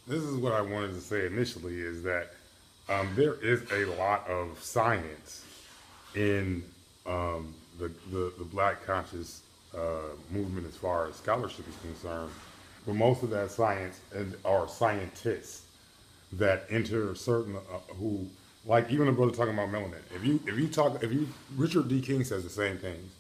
this is what I wanted to say initially is that there is a lot of science in the Black conscious movement as far as scholarship is concerned, but most of that science and are scientists that enter certain who like even a brother talking about melanin. If you Richard D. King says the same things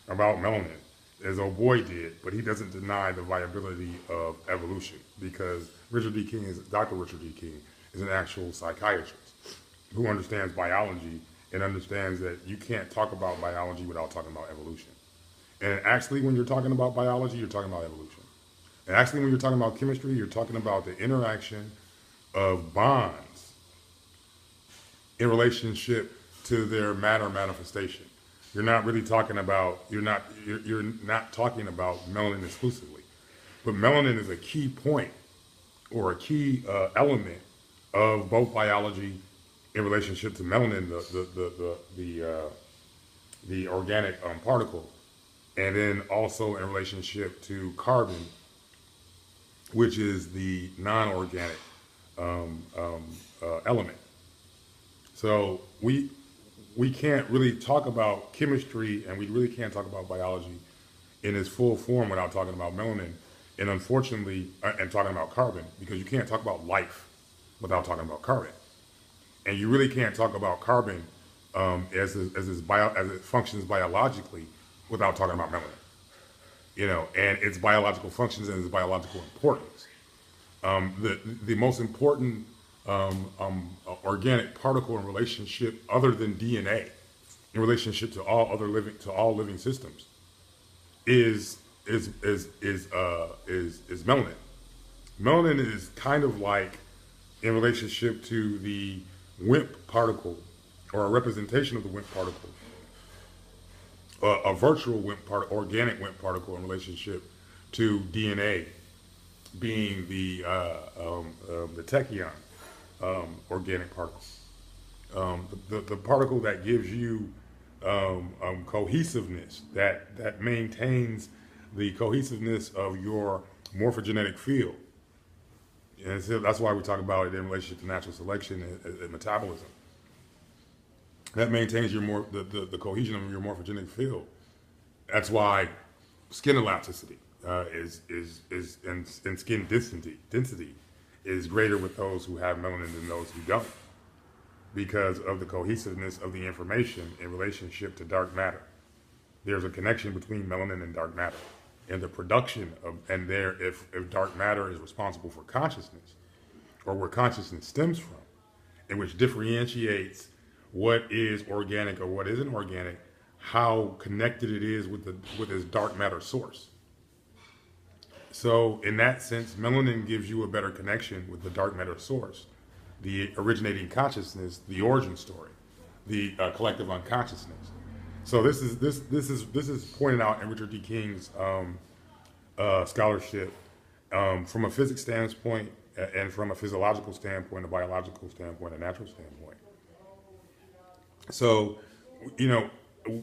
about melanin as old boy did, but he doesn't deny the viability of evolution because Dr. Richard D. King is an actual psychiatrist who understands biology and understands that you can't talk about biology without talking about evolution. And actually, when you're talking about biology, you're talking about evolution. And actually, when you're talking about chemistry, you're talking about the interaction of bonds in relationship to their matter manifestation. You're not talking about melanin exclusively, but melanin is a key point or a key element of both biology in relationship to melanin, the organic particle, and then also in relationship to carbon, which is the non-organic element. So we can't really talk about chemistry and we really can't talk about biology in its full form without talking about melanin and unfortunately and talking about carbon because you can't talk about life without talking about carbon and you really can't talk about carbon as it functions biologically without talking about melanin, and its biological functions and its biological importance. The most important organic particle in relationship other than DNA in relationship to all living systems is melanin. Melanin is kind of like in relationship to the WIMP particle or a representation of the WIMP particle, a virtual WIMP particle, organic WIMP particle in relationship to DNA being the tachyon organic particle, the particle that gives you cohesiveness, that maintains the cohesiveness of your morphogenetic field. And so that's why we talk about it in relationship to natural selection and metabolism. That maintains the cohesion of your morphogenetic field. That's why skin elasticity and skin density is greater with those who have melanin than those who don't, because of the cohesiveness of the information in relationship to dark matter. There's a connection between melanin and dark matter, and the production of if dark matter is responsible for consciousness, or where consciousness stems from, and which differentiates what is organic or what isn't organic, how connected it is with its dark matter source. So in that sense, melanin gives you a better connection with the dark matter source, the originating consciousness, the origin story, the collective unconsciousness. So this is pointed out in Richard D. King's scholarship from a physics standpoint and from a physiological standpoint, a biological standpoint, a natural standpoint. So,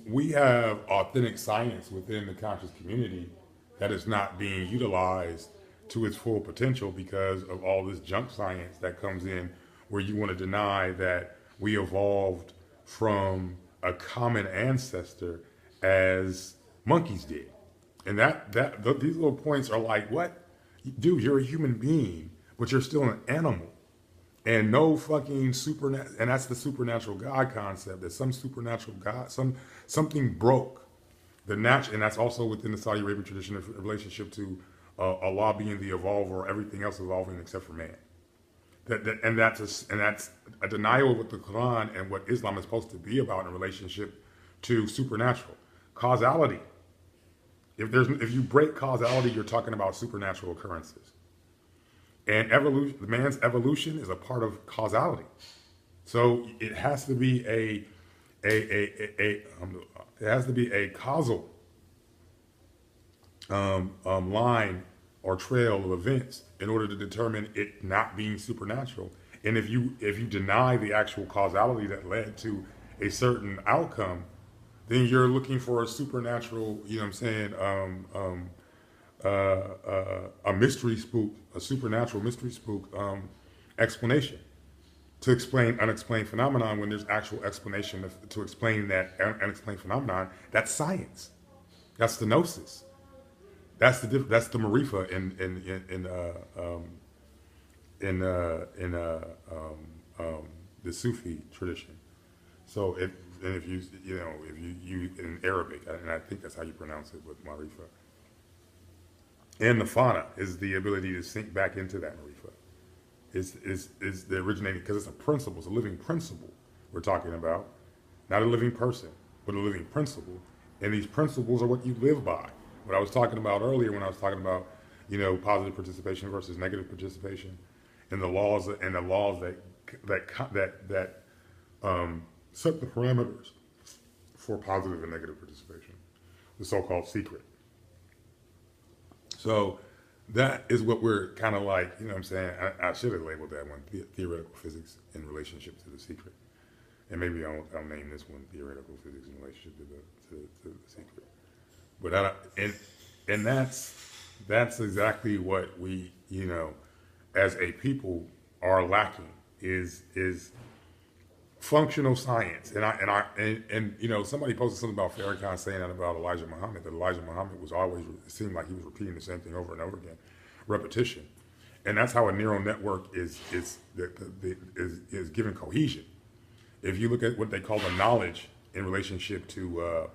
we have authentic science within the conscious community that is not being utilized to its full potential because of all this junk science that comes in where you want to deny that we evolved from a common ancestor as monkeys did. And these little points are like, what? Dude, you're a human being, but you're still an animal. And no fucking supernatural, and that's the supernatural God concept, that some supernatural God, something broke the natural, and that's also within the Saudi Arabian tradition of relationship to Allah being the evolver, everything else evolving except for man. That's a denial of what the Quran and what Islam is supposed to be about in relationship to supernatural causality. If you break causality, you're talking about supernatural occurrences. And man's evolution is a part of causality. So it has to be a causal line or trail of events in order to determine it not being supernatural. And if you deny the actual causality that led to a certain outcome, then you're looking for a supernatural, a mystery spook, a supernatural mystery spook explanation to explain unexplained phenomenon when there's actual explanation to explain that unexplained phenomenon. That's science. That's the gnosis. That's the Marifa in the Sufi tradition. So if you in Arabic, and I think that's how you pronounce it with Marifa. And the fauna is the ability to sink back into that Marifa. Is the originating, because it's a principle, it's a living principle we're talking about, not a living person, but a living principle. And these principles are what you live by. What I was talking about earlier when I was talking about, positive participation versus negative participation, and the laws that set the parameters for positive and negative participation, the so-called secret. So that is what we're kind of like, you know what I'm saying? I should have labeled that one theoretical physics in relationship to the secret. And maybe I'll name this one theoretical physics in relationship to the secret. But and that's exactly what we, as a people are lacking is functional science. And somebody posted something about Farrakhan saying that about Elijah Muhammad, that Elijah Muhammad was always, it seemed like he was repeating the same thing over and over again, repetition. And that's how a neural network is given cohesion. If you look at what they call the knowledge in relationship to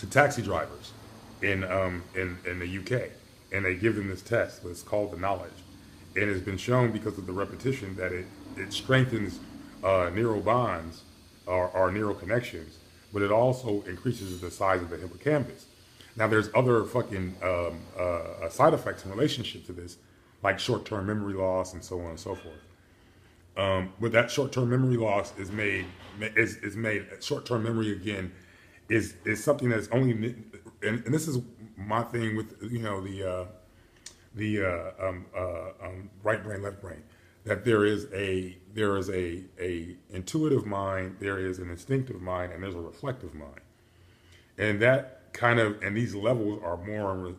taxi drivers in the UK, and they give them this test, but it's called the knowledge. And it's been shown because of the repetition that it strengthens neural bonds or neural connections, but it also increases the size of the hippocampus. Now, there's other fucking side effects in relationship to this, like short-term memory loss and so on and so forth. But that short-term memory loss is made short-term memory again is something that's only, and this is my thing with the right brain, left brain, that there is a intuitive mind, there is an instinctive mind, and there's a reflective mind, and that and these levels are more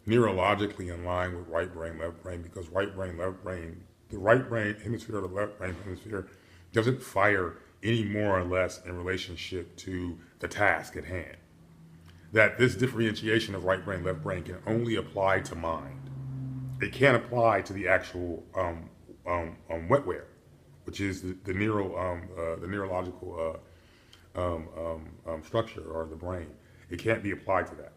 neurologically in line with right brain, left brain, because right brain, left brain, the right brain hemisphere, the left brain hemisphere doesn't fire any more or less in relationship to the task at hand. That this differentiation of right brain, left brain can only apply to mind. It can't apply to the actual wetware, which is the neurological structure or the brain. It can't be applied to that.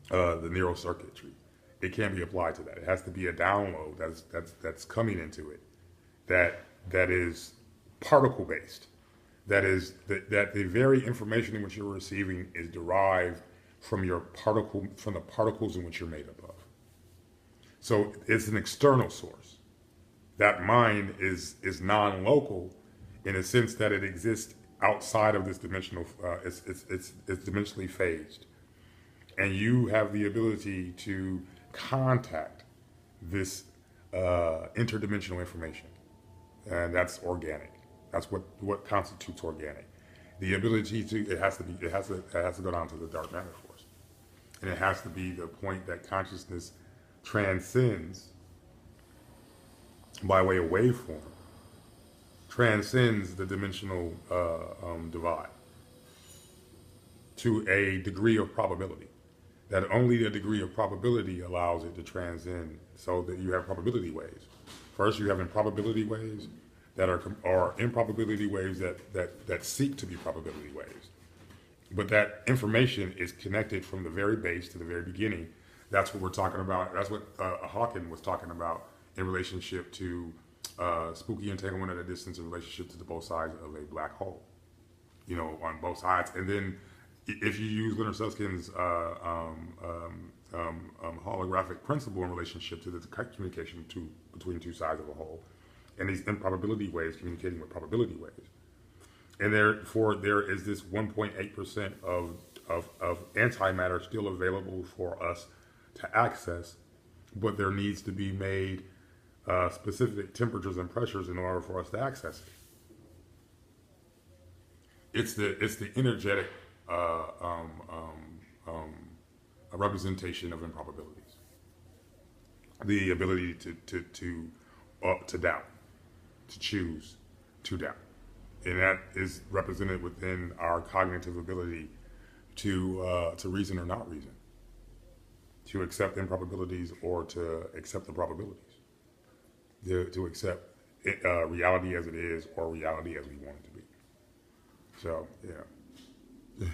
The neural circuitry. It can't be applied to that. It has to be a download that's coming into it that is particle based. That the very information in which you're receiving is derived from the particles in which you're made up of. So it's an external source. That mind is non-local in a sense that it exists outside of this dimensional. It's dimensionally phased, and you have the ability to contact this interdimensional information, and that's organic. That's what constitutes organic. The ability it has to go down to the dark matter force, and it has to be the point that consciousness transcends by way of waveform, transcends the dimensional divide to a degree of probability. That only a degree of probability allows it to transcend, so that you have probability waves. First, you have improbability waves that are improbability waves that seek to be probability waves. But that information is connected from the very base to the very beginning. That's what we're talking about. That's what Hawking was talking about in relationship to spooky entanglement at a distance in relationship to the both sides of a black hole. On both sides. And then if you use Leonard Susskind's holographic principle in relationship to the communication between two sides of a whole, and these improbability waves communicating with probability waves. And therefore, there is this 1.8% of antimatter still available for us to access, but there needs to be made specific temperatures and pressures in order for us to access it. It's the energetic a representation of improbabilities, the ability to doubt, to choose to doubt, and that is represented within our cognitive ability to reason or not reason, to accept improbabilities or to accept the probabilities, to accept reality as it is or reality as we want it to be. So, yeah.